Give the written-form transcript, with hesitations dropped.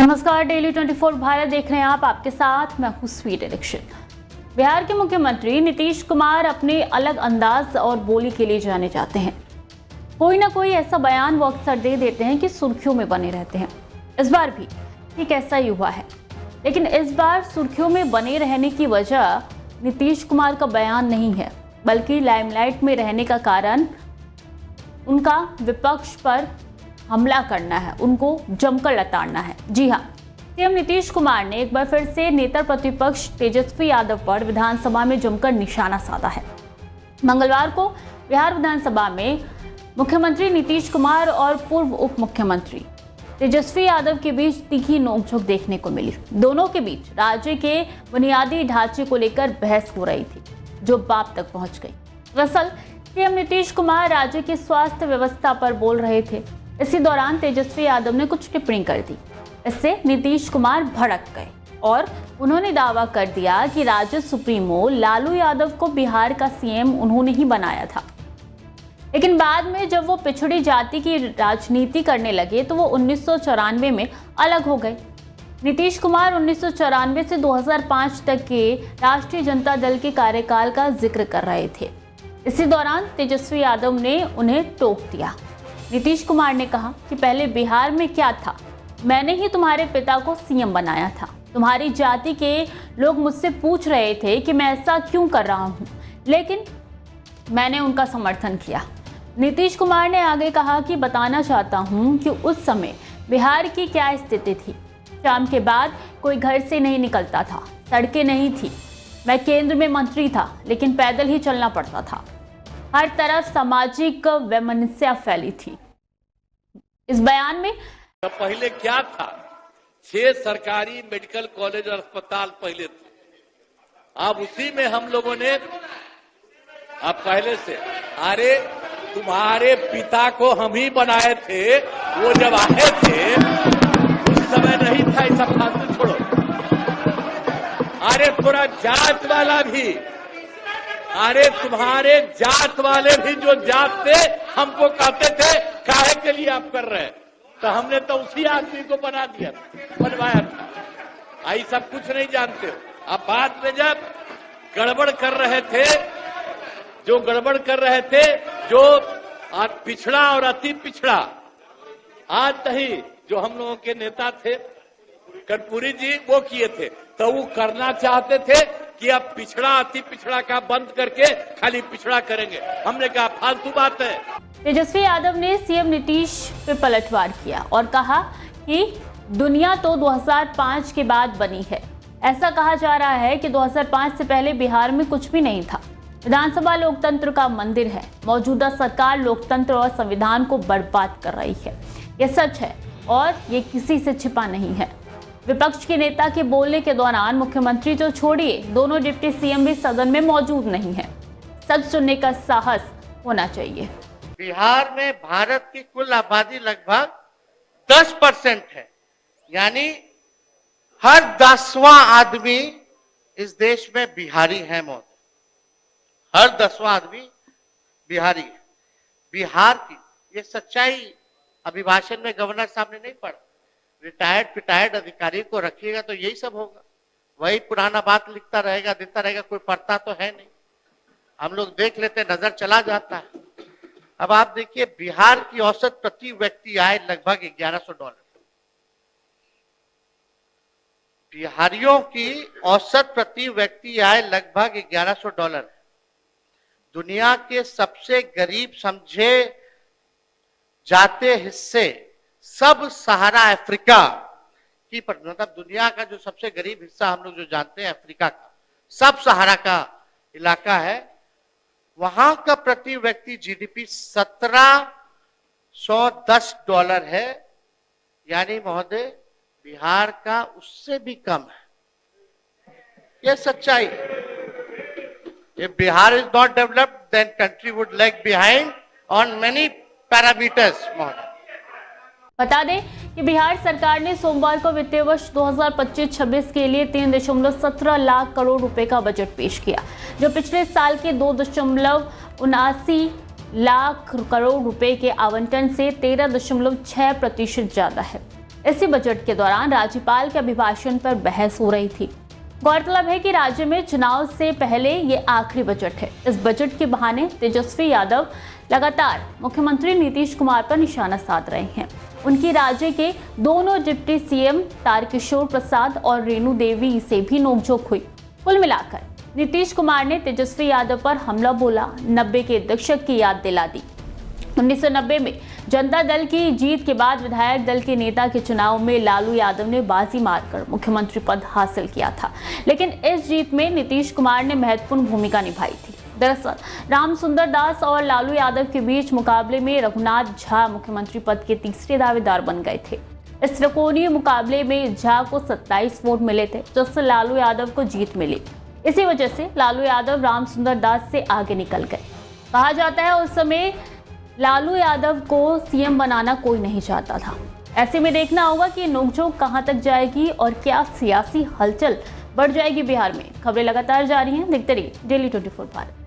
नमस्कार, डेली 24 भारत देख रहे हैं आप। आपके साथ मैं हूं स्वीट इलेक्शन। बिहार के मुख्यमंत्री नीतीश कुमार अपने अलग अंदाज और बोली के लिए जाने जाते हैं। कोई ना कोई ऐसा बयान वो अक्सर दे देते हैं कि सुर्खियों में बने रहते हैं। इस बार भी ठीक ऐसा ही हुआ है, लेकिन इस बार सुर्खियों में बने रहने की वजह नीतीश कुमार का बयान नहीं है, बल्कि लाइमलाइट में रहने का कारण उनका विपक्ष पर हमला करना है, उनको जमकर लताड़ना है। जी हाँ, सीएम नीतीश कुमार ने एक बार फिर से नेता प्रतिपक्ष तेजस्वी यादव पर विधानसभा में जमकर निशाना साधा है। मंगलवार को बिहार विधानसभा में मुख्यमंत्री नीतीश कुमार और पूर्व उप मुख्यमंत्री तेजस्वी यादव के बीच तीखी नोकझोंक देखने को मिली। दोनों के बीच राज्य के बुनियादी ढांचे को लेकर बहस हो रही थी, जो बाप तक पहुंच गई। दरअसल सीएम नीतीश कुमार राज्य की स्वास्थ्य व्यवस्था पर बोल रहे थे। इसी दौरान तेजस्वी यादव ने कुछ टिप्पणी कर दी। इससे नीतीश कुमार भड़क गए और उन्होंने दावा कर दिया कि राज्य सुप्रीमो लालू यादव को बिहार का सीएम उन्होंने ही बनाया था। लेकिन बाद में जब वो पिछड़ी जाति की राजनीति करने लगे तो वो 1994 में अलग हो गए। नीतीश कुमार 1994 से 2005 तक के राष्ट्रीय जनता दल के कार्यकाल का जिक्र कर रहे थे। इसी दौरान तेजस्वी यादव ने उन्हें टोक दिया। नीतीश कुमार ने कहा कि पहले बिहार में क्या था, मैंने ही तुम्हारे पिता को सीएम बनाया था। तुम्हारी जाति के लोग मुझसे पूछ रहे थे कि मैं ऐसा क्यों कर रहा हूं, लेकिन मैंने उनका समर्थन किया। नीतीश कुमार ने आगे कहा कि बताना चाहता हूं कि उस समय बिहार की क्या स्थिति थी। शाम के बाद कोई घर से नहीं निकलता था, सड़कें नहीं थी। मैं केंद्र में मंत्री था, लेकिन पैदल ही चलना पड़ता था। हर तरफ सामाजिक वैमनस्य फैली थी। इस बयान में पहले क्या था, 6 सरकारी मेडिकल कॉलेज और अस्पताल पहले थे। अब उसी में हम लोगों ने अब पहले से, अरे तुम्हारे पिता को हम ही बनाए थे, वो जब आए थे उस समय नहीं था। ऐसा फालतू छोड़ो। अरे पूरा जात वाला भी, अरे तुम्हारे जात वाले भी जो जात थे हमको कहते थे काहे के लिए आप कर रहे हैं, तो हमने तो उसी आदमी को बना दिया था, बनवाया था। आई सब कुछ नहीं जानते हो। अब बाद में जब गड़बड़ कर रहे थे, जो गड़बड़ कर रहे थे, जो पिछड़ा और अति पिछड़ा, आज नहीं, जो हम लोगों के नेता थे कर्पूरी जी, वो किए थे, तो वो करना चाहते थे कि अब पिछड़ा अति पिछड़ा का बंद करके खाली पिछड़ा करेंगे। हमने कहा फालतू बात है। तेजस्वी यादव ने सीएम नीतीश पे पलटवार किया और कहा कि दुनिया तो 2005 के बाद बनी है। ऐसा कहा जा रहा है कि 2005 से पहले बिहार में कुछ भी नहीं था। विधानसभा लोकतंत्र का मंदिर है। मौजूदा सरकार लोकतंत्र और संविधान को बर्बाद कर रही है। ये सच है और ये किसी से छिपा नहीं है। विपक्ष के नेता के बोलने के दौरान मुख्यमंत्री तो छोड़िए, दोनों डिप्टी सीएम भी सदन में मौजूद नहीं है। सच सुनने का साहस होना चाहिए। बिहार में भारत की कुल आबादी लगभग 10% है, यानी हर 10वां आदमी इस देश में बिहारी है। मौजूद हर 10वां आदमी बिहारी है। बिहार की ये सच्चाई अभिभाषण में गवर्नर साहब ने नहीं पढ़ा। रिटायर्ड अधिकारी को रखिएगा तो यही सब होगा, वही पुराना बात लिखता रहेगा, देता रहेगा, कोई पढ़ता तो है नहीं। हम लोग देख लेते, नजर चला जाता है। अब आप देखिए, बिहार की औसत प्रति व्यक्ति आय लगभग $1100। बिहारियों की औसत प्रति व्यक्ति आय लगभग $1100 है। दुनिया के सबसे गरीब समझे जाते हिस्से सब सहारा अफ्रीका की, मतलब दुनिया का जो सबसे गरीब हिस्सा हम लोग जो जानते हैं अफ्रीका का, सब सहारा का इलाका है। वहां का प्रति व्यक्ति जीडीपी $1710 है, यानी महोदय बिहार का उससे भी कम है। यह सच्चाई। If Bihar is not developed, then country would lag behind on many parameters. बता दें कि बिहार सरकार ने सोमवार को वित्तीय वर्ष 2025-26 के लिए 3.17 लाख करोड़ रुपए का बजट पेश किया, जो पिछले साल के 2.79 लाख करोड़ रुपए के आवंटन से 13.6% ज्यादा है। इसी बजट के दौरान राज्यपाल के अभिभाषण पर बहस हो रही थी। गौरतलब है कि राज्य में चुनाव से पहले ये आखिरी बजट है। इस बजट के बहाने तेजस्वी यादव लगातार मुख्यमंत्री नीतीश कुमार पर निशाना साध रहे हैं। उनकी राज्य के दोनों डिप्टी सीएम तारकिशोर प्रसाद और रेणु देवी से भी नोकझोंक हुई। कुल मिलाकर नीतीश कुमार ने तेजस्वी यादव पर हमला बोला, 90 के दशक की याद दिला दी। 1990 में जनता दल की जीत के बाद विधायक दल के नेता के चुनाव में लालू यादव ने बाजी मारकर मुख्यमंत्री पद हासिल किया था, लेकिन इस जीत में नीतीश कुमार ने महत्वपूर्ण भूमिका निभाई थी। दरअसल रामसुंदर दास और लालू यादव के बीच मुकाबले में रघुनाथ झा मुख्यमंत्री पद के तीसरे दावेदार बन गए थे। इस त्रिकोणीय मुकाबले में झा को 27 वोट मिले थे, जिससे लालू यादव को जीत मिली। इसी वजह से लालू यादव रामसुंदर दास से आगे निकल गए। कहा जाता है उस समय लालू यादव को सीएम बनाना कोई नहीं चाहता था। ऐसे में देखना होगा कि नोकझोंक कहां तक जाएगी और क्या सियासी हलचल बढ़ जाएगी बिहार में। खबरें लगातार जारी हैं, देखते रहिए डेली 24 भारत।